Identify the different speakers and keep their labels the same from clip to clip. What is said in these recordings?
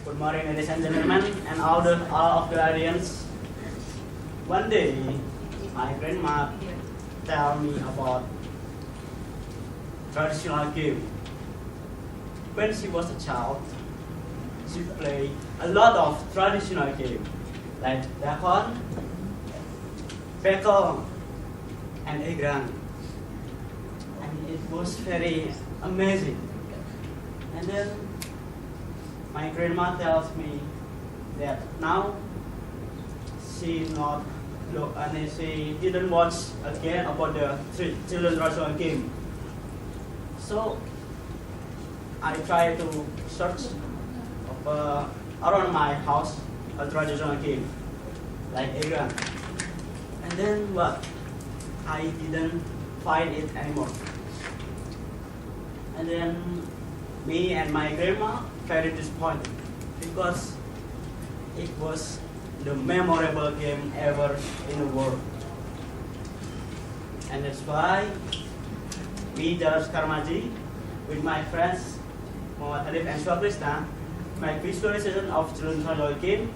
Speaker 1: Good morning, ladies and gentlemen, and all of the audience. One day, my grandma tell me about traditional game. When she was a child, she played a lot of traditional game like dakon, bekel, and egrang. And it was very amazing. And then my grandma tells me that now she not look and she didn't watch again about the children's traditional game. So I try to search around my house a traditional game like egrang. And then what? I didn't find it anymore. And then me and my grandma very disappointed because it was the memorable game ever in the world. And that's why me, Jaler Sekar Maji, with my friends Muhammad Alif and Swaprisna, make visualization of children's traditional game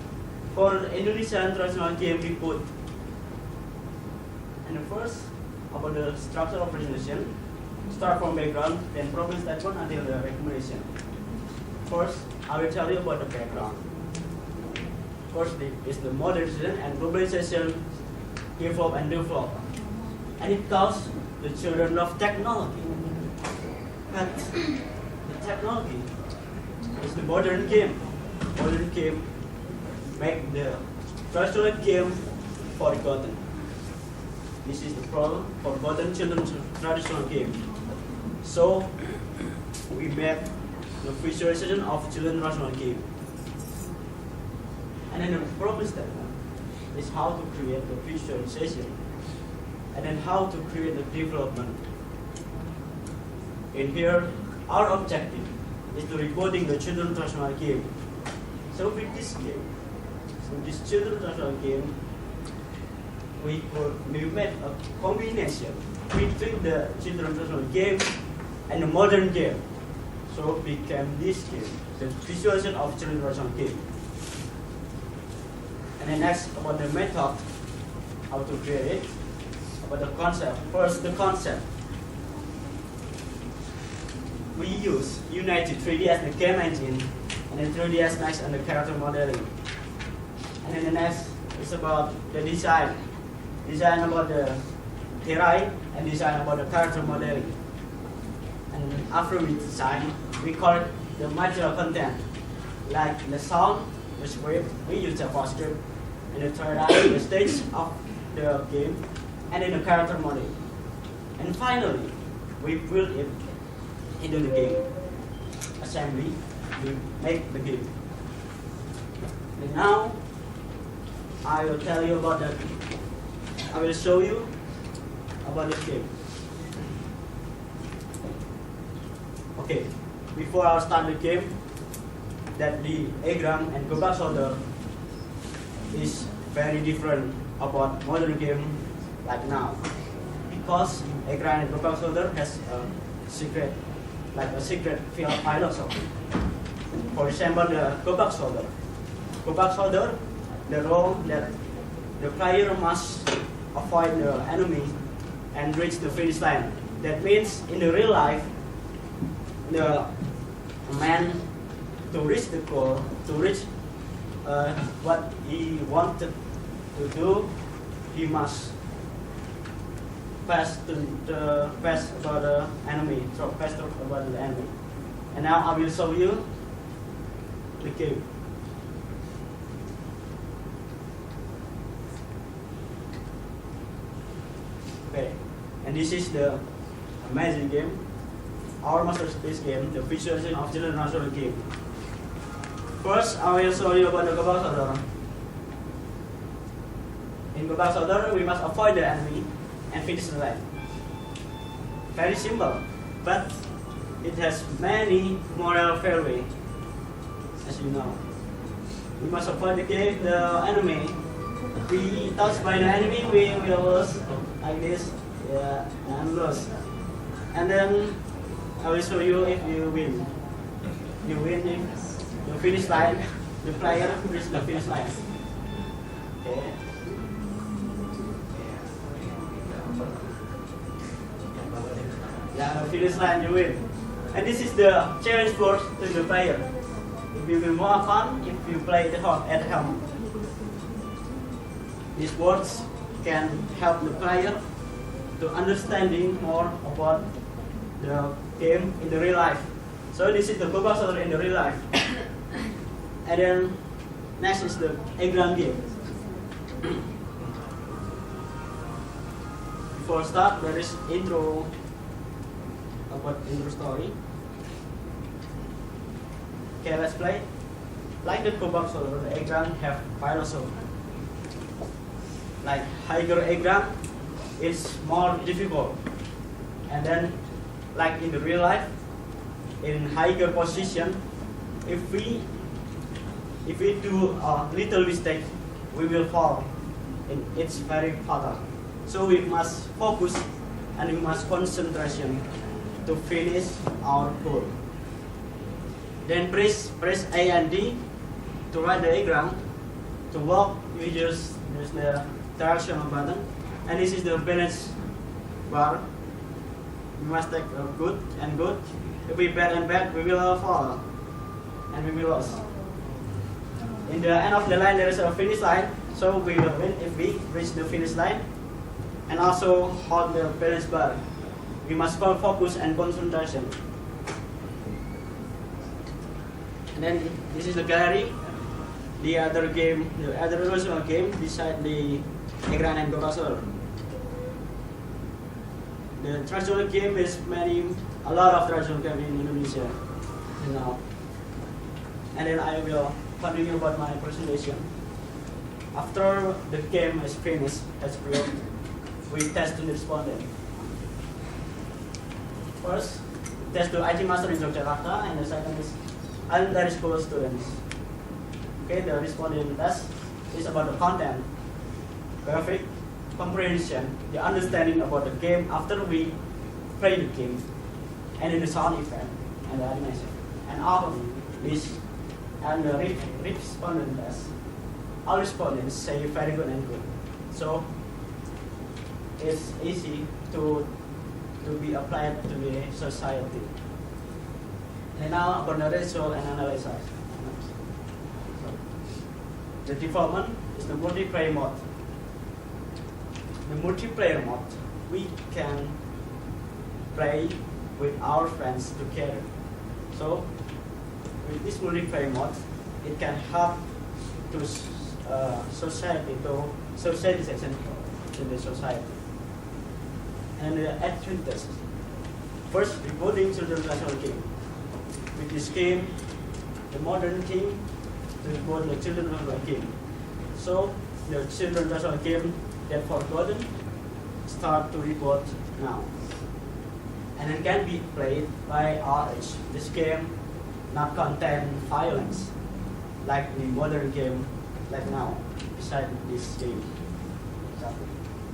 Speaker 1: for Indonesian traditional game we put. And first, about the structure of presentation, start from background, then problem statement until the recommendation. First, I will tell you about the background. First is the modernization and globalization develop. And it calls the children of technology. But the technology is the modern game. Modern game make the traditional game forgotten. This is the problem for modern children's traditional game. So we made the visualization of children's traditional game. And then the problem statement is how to create the visualization and then how to create the development. In here, our objective is to recording the children's traditional game. So with this children's traditional game, we made a combination between the children's traditional game and the modern game. So it became this game, the visualization of children's traditional game. And then next about the method, how to create it, about the concept. First, the concept. We use Unity 3D as the game engine, and then 3ds Max and the character modeling. And then the next is about the design. Design about the day3 and design about the character modeling. And after we design, we call it the material content. Like the sound, the script, we use the script. And the third eye, the stage of the game, and then the character modeling. And finally, we build it into the game. Assembly, we make the game. And now, I will tell you about that. I will show you about the game. Okay, before I start the game, that the egrang and gobak solder is very different about modern game like now, because egrang and gobak solder has a secret, like a secret philosophy. For example, the gobak solder. Gobak solder, the role that the player must avoid the enemy and reach the finish line. That means in the real life, the man to reach the goal, to reach what he wanted to do, he must pass about the enemy, so pass about the enemy. And now I will show you the game. Okay, and this is the amazing game, our masterpiece game, the visualization of children's traditional game. First, I will show you about the gobak solder. In gobak solder, we must avoid the enemy and finish the line. Very simple, but it has many moral failure, as you know. We must avoid the enemy. We touched by the enemy, we will lose like this, yeah, and lose. And then I will show you if you win. You win if the finish line, the player reaches the finish line. Okay. Yeah, the finish line you win. And this is the challenge board to the player. It will be more fun if you play at home. These boards can help the player to understanding more about the game in the real life. So this is the proposal in the real life. And then next is the exam game. Before start, there is intro about intro story. Okay, let's play. Like the proposal, the exam have philosophy. Like higher exam, it's more difficult. And then, like in the real life, in higher position, if we do a little mistake, we will fall. And it's very fatal. So we must focus and we must concentration to finish our goal. Then press A and D to write the diagram. To walk, we just use the directional button, and this is the balance bar. We must take good and good. If we bad and bad, we will fall and we will lose. In the end of the line, there is a finish line, so we will win if we reach the finish line. And also hold the balance bar. We must focus and concentration. And then this is the gallery. The other game, the other original game beside the Egran and Dokasol. The traditional game is a lot of traditional game in Indonesia now. And then I will continue about my presentation. After the game is finished, we test the respondent. First, test the IT master in Jakarta, and the second is elementary school students. Okay, the respondent test is about the content, graphic, comprehension, the understanding about the game after we play the game, and then the sound effect and the animation. And all of this and the respondent test, all respondents say very good and good. So it's easy to be applied to the society. And now about the result and analysis. The development is the multiplayer mode. The multiplayer mode, we can play with our friends together. So with this multiplayer mode, it can help to socialization in the society. And the advantages. First, rewarding children's national game. With this game, the modern team to reward the children national game. So the children's national game that forgotten start to reward now. And it can be played by all age. This game not contain violence like the modern game like now beside this game.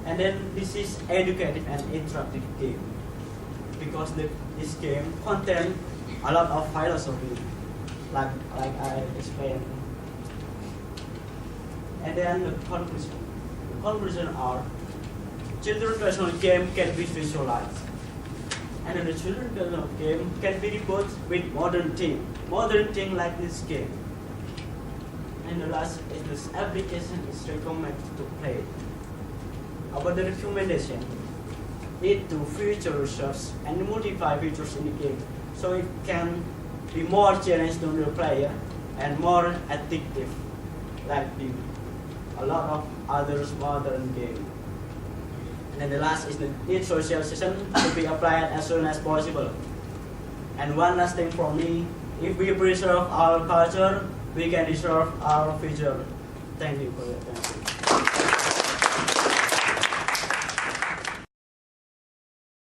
Speaker 1: And then this is educative and interactive game because this game contains a lot of philosophy like I explained. And then the conclusion. The conclusion are children's national game can be visualized. And then the children's national game can be reported with modern thing like this game. And the last is this application is recommended to play. About the recommendation, need to feature research and multiply features in the game, so it can be more challenging to the player and more addictive, like a lot of other modern games. And then the last is the need socialization to be applied as soon as possible. And one last thing from me, if we preserve our culture, we can preserve our future. Thank you for your attention.